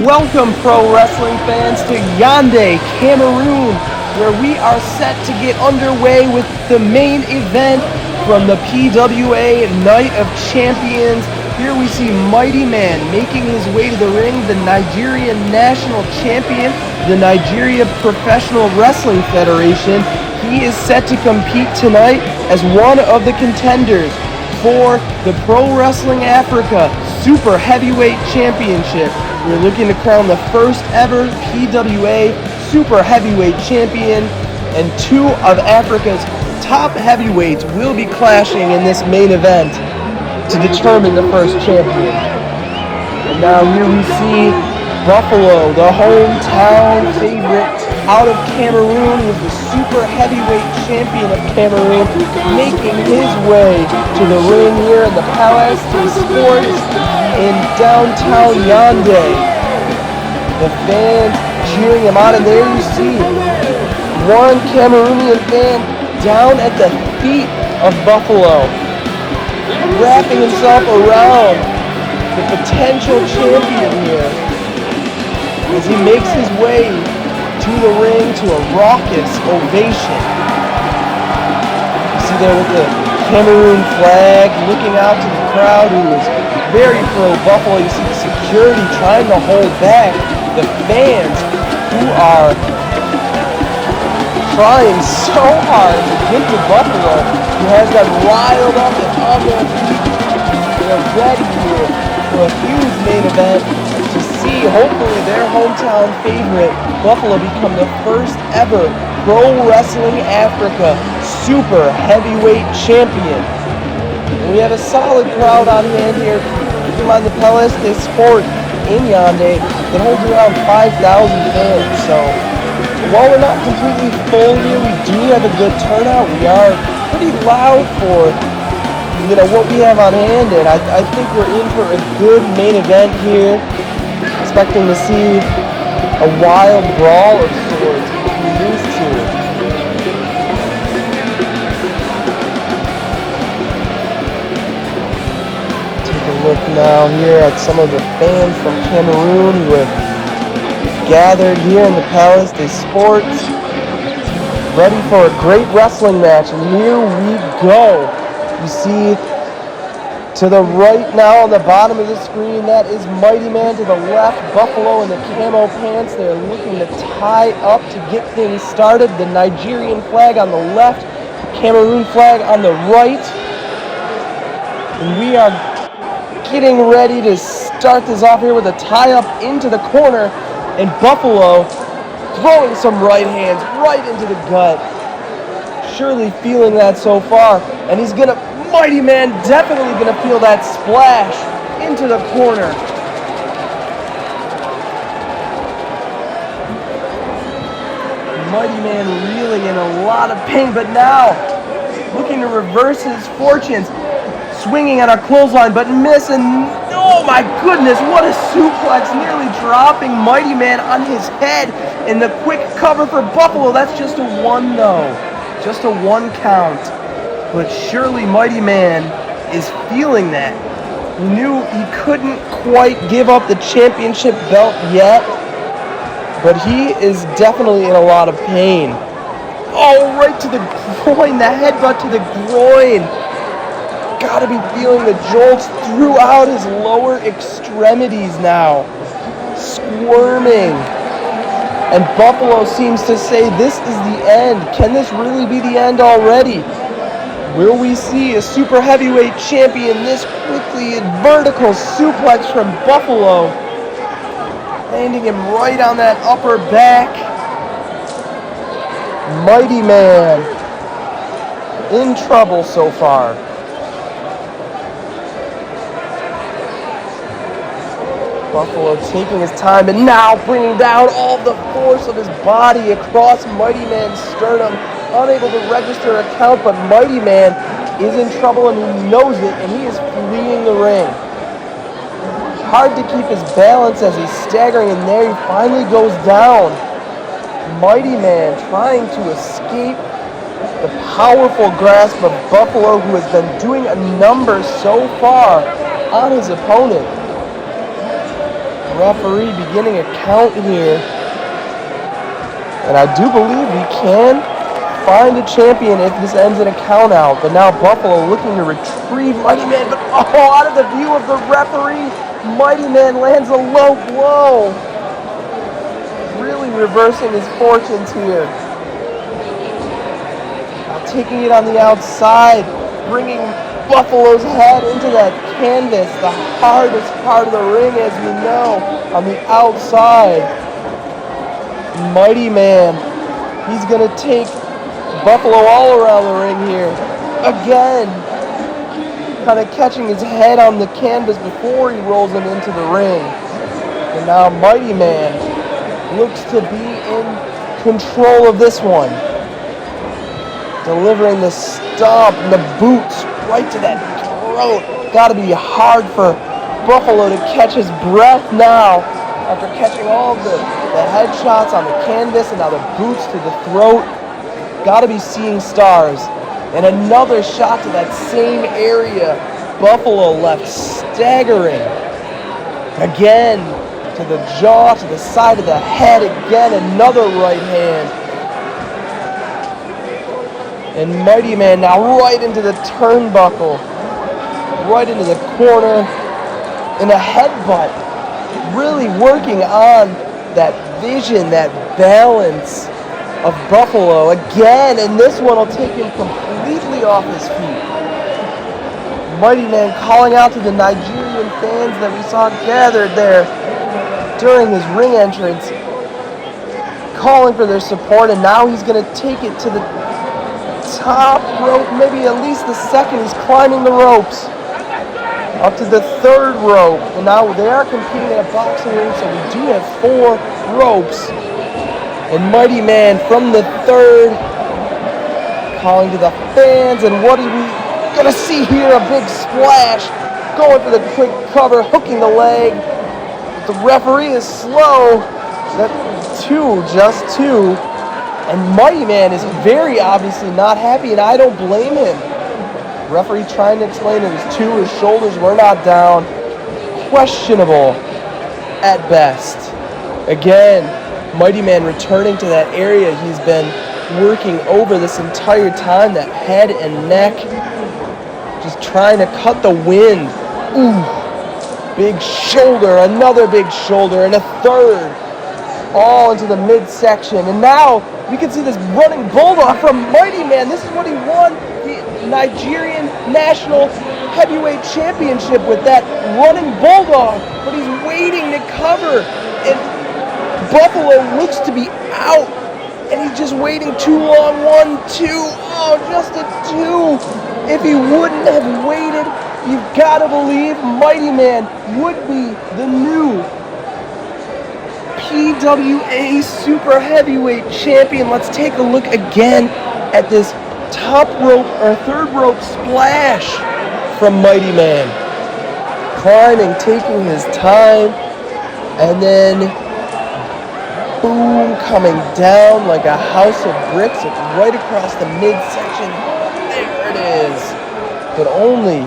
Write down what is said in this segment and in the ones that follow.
Welcome, pro wrestling fans, to Yaounde, Cameroon, where we are set to get underway with the main event from the PWA Night of Champions. Here we see Mighty Man making his way to the ring, the Nigerian national champion, the Nigeria Professional Wrestling Federation. He is set to compete tonight as one of the contenders for the Pro Wrestling Africa Super Heavyweight Championship. We're looking to crown the first ever PWA Super Heavyweight Champion, and two of Africa's top heavyweights will be clashing in this main event to determine the first champion. And now here we see Buffalo, the hometown favorite out of Cameroon, who's the Super Heavyweight Champion of Cameroon, making his way to the ring here in the Palais in downtown Yaounde. The fans cheering him on, and there you see one Cameroonian fan down at the feet of Buffalo, wrapping himself around the potential champion here as he makes his way to the ring to a raucous ovation. You see there with the Cameroon flag looking out to the crowd who is very pro-Buffalo. You see the security trying to hold back the fans who are trying so hard to get to Buffalo, who has them riled up and on their feet. They're ready here for a huge main event to see, hopefully, their hometown favorite, Buffalo, become the first ever Pro Wrestling Africa Super Heavyweight Champion. And we have a solid crowd on hand here. On the Palais Sport in Yaounde that holds around 5,000 fans. So while we're not completely full here, we do have a good turnout. We are pretty loud for what we have on hand, and I think we're in for a good main event here. Expecting to see a wild brawl of sorts between these two. Look now here at some of the fans from Cameroon who have gathered here in the Palais des Sports, ready for a great wrestling match. And here we go. You see to the right now on the bottom of the screen, that is Mighty Man. To the left, Buffalo in the camo pants. They're looking to tie up to get things started. The Nigerian flag on the left, Cameroon flag on the right. And we are getting ready to start this off here with a tie-up into the corner, and Buffalo throwing some right hands right into the gut. Surely feeling that so far, and Mighty Man definitely gonna feel that splash into the corner. Mighty Man reeling in a lot of pain, but now looking to reverse his fortunes. Swinging on a clothesline, but missing. Oh my goodness, what a suplex, nearly dropping Mighty Man on his head. And the quick cover for Buffalo. That's just a one though. Just a one count. But surely Mighty Man is feeling that. He knew he couldn't quite give up the championship belt yet, but he is definitely in a lot of pain. Oh, right to the groin, the headbutt to the groin. Gotta be feeling the jolts throughout his lower extremities now. Squirming. And Buffalo seems to say this is the end. Can this really be the end already? Will we see a super heavyweight champion this quickly? A vertical suplex from Buffalo, landing him right on that upper back. Mighty Man in trouble so far. Buffalo taking his time and now bringing down all the force of his body across Mighty Man's sternum. Unable to register a count, but Mighty Man is in trouble and he knows it, and he is fleeing the ring. Hard to keep his balance as he's staggering, and there he finally goes down. Mighty Man trying to escape the powerful grasp of Buffalo, who has been doing a number so far on his opponent. Referee beginning a count here. And I do believe we can find a champion if this ends in a count out. But now Buffalo looking to retrieve Mighty Man. But out of the view of the referee, Mighty Man lands a low blow. Really reversing his fortunes here. Now taking it on the outside, bringing Buffalo's head into that canvas, the hardest part of the ring, as we know, on the outside. Mighty Man, he's going to take Buffalo all around the ring here. Again, kind of catching his head on the canvas before he rolls him into the ring. And now Mighty Man looks to be in control of this one. Delivering the stomp and the boots right to that throat. Got to be hard for Buffalo to catch his breath now after catching all of the headshots on the canvas and now the boots to the throat. Got to be seeing stars. And another shot to that same area. Buffalo left staggering. Again, to the jaw, to the side of the head. Again, another right hand. And Mighty Man now right into the turnbuckle. Right into the corner. And a headbutt. Really working on that vision, that balance of Buffalo again, and this one will take him completely off his feet. Mighty Man calling out to the Nigerian fans that we saw gathered there during his ring entrance, calling for their support, and now he's going to take it to the top rope, maybe at least the second. He's climbing the ropes up to the third rope, and now they are competing in a boxing ring, so we do have 4 ropes. And Mighty Man from the third, calling to the fans, and what are we gonna see here? A big splash, going for the quick cover, hooking the leg. But the referee is slow. That 2, just 2. And Mighty Man is very obviously not happy, and I don't blame him. Referee trying to explain it was 2, his shoulders were not down. Questionable at best. Again, Mighty Man returning to that area he's been working over this entire time, that head and neck, just trying to cut the wind. Ooh, big shoulder, another big shoulder, and a third, all into the midsection. And now we can see this running bulldog from Mighty Man. This is what he won the Nigerian National Heavyweight Championship with, that running bulldog, but he's waiting to cover, and Buffalo looks to be out, and he's just waiting too long. 1, 2, just a 2. If he wouldn't have waited, you've got to believe Mighty Man would be the new PWA Super Heavyweight Champion. Let's take a look again at this top rope or third rope splash from Mighty Man. Climbing, taking his time, and then boom, coming down like a house of bricks right across the midsection. There it is. But only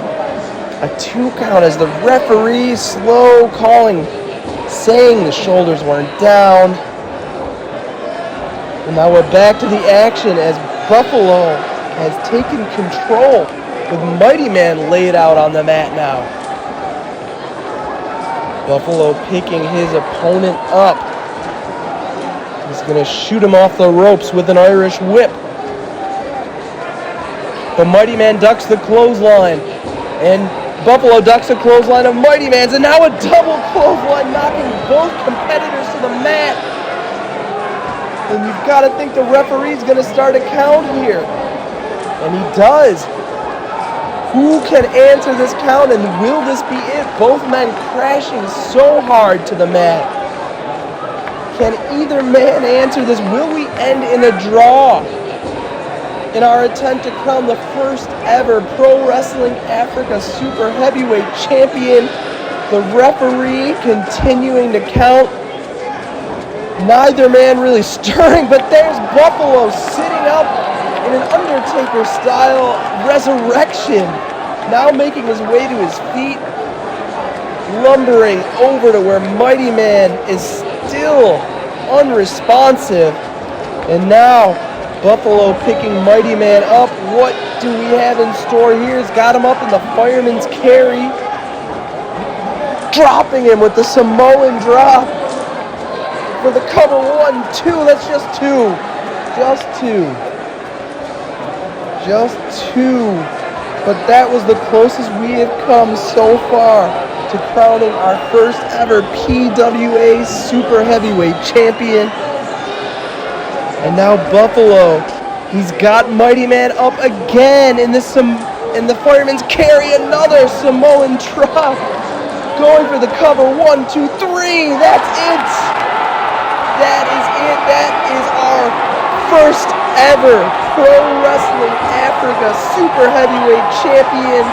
a 2 count as the referee slow calling, saying the shoulders weren't down. And now we're back to the action as Buffalo has taken control with Mighty Man laid out on the mat now. Buffalo picking his opponent up. He's going to shoot him off the ropes with an Irish whip. The Mighty Man ducks the clothesline, and Buffalo ducks the clothesline of Mighty Man's, and now a double clothesline knocking both competitors to the mat. And you've got to think the referee's going to start a count here. And he does. Who can answer this count, and will this be it? Both men crashing so hard to the mat. Can either man answer this? Will we end in a draw in our attempt to crown the first ever Pro Wrestling Africa Super Heavyweight Champion? The referee continuing to count. Neither man really stirring, but there's Buffalo sitting up in an Undertaker-style resurrection. Now making his way to his feet. lumbering over to where Mighty Man is still unresponsive. And now Buffalo picking Mighty Man up. What do we have in store here? He's got him up in the fireman's carry. Dropping him with the Samoan drop. For the cover 1, 2, that's just 2. Just 2. Just 2. But that was the closest we have come so far to crowning our first ever PWA Super Heavyweight champion. And now Buffalo, he's got Mighty Man up again in the fireman's carry, another Samoan drop. Going for the cover, 1, 2, 3, that's it. That is it. That is our first ever Pro Wrestling Africa Super Heavyweight champion.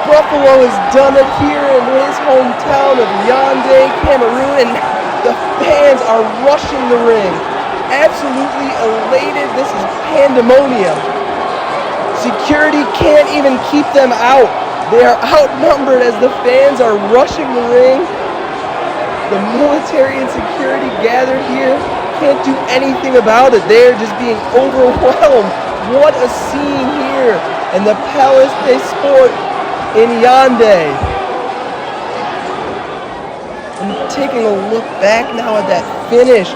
Buffalo has done it here in his hometown of Yaounde, Cameroon, and the fans are rushing the ring. Absolutely elated. This is pandemonium. Security can't even keep them out. They are outnumbered as the fans are rushing the ring. The military and security gathered here can't do anything about it. They're just being overwhelmed. What a scene here in the Palais in Yaounde. And taking a look back now at that finish,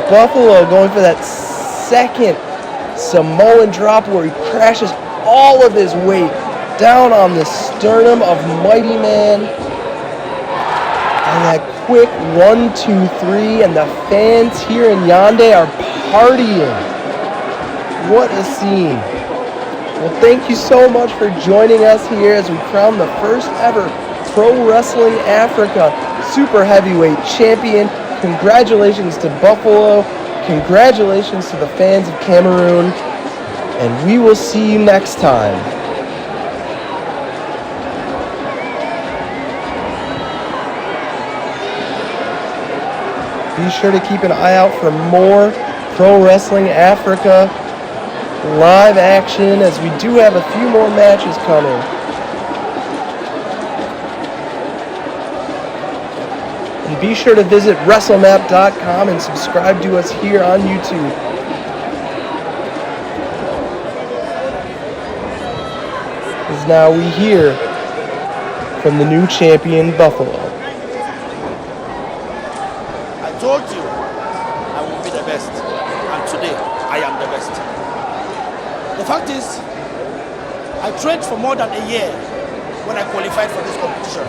Buffalo going for that second Samoan drop where he crashes all of his weight down on the sternum of Mighty Man. And that quick 1, 2, 3, and the fans here in Yaounde are partying. What a scene. Well, thank you so much for joining us here as we crown the first ever Pro Wrestling Africa Super Heavyweight champion. Congratulations to Buffalo. Congratulations to the fans of Cameroon. And we will see you next time. Be sure to keep an eye out for more Pro Wrestling Africa live action, as we do have a few more matches coming. And be sure to visit WrestleMap.com and subscribe to us here on YouTube. As now we hear from the new champion, Buffalo. I told you I will be the best, and today I am the best. The fact is, I trained for more than a year when I qualified for this competition,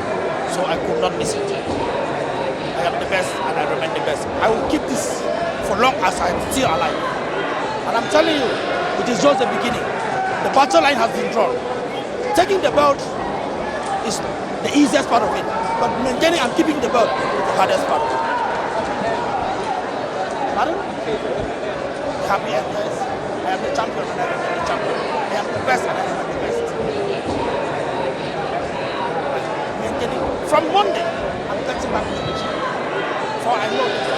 so I could not miss it. I am the best and I remain the best. I will keep this for long as I am still alive. And I'm telling you, it is just the beginning. The battle line has been drawn. Taking the belt is the easiest part of it, but maintaining and keeping the belt is the hardest part of it. Pardon? Happy enders. I am the champion and I remain the champion. I am the best and I remain the best. Maintaining. From Monday, I'm getting back to the gym. For I know this.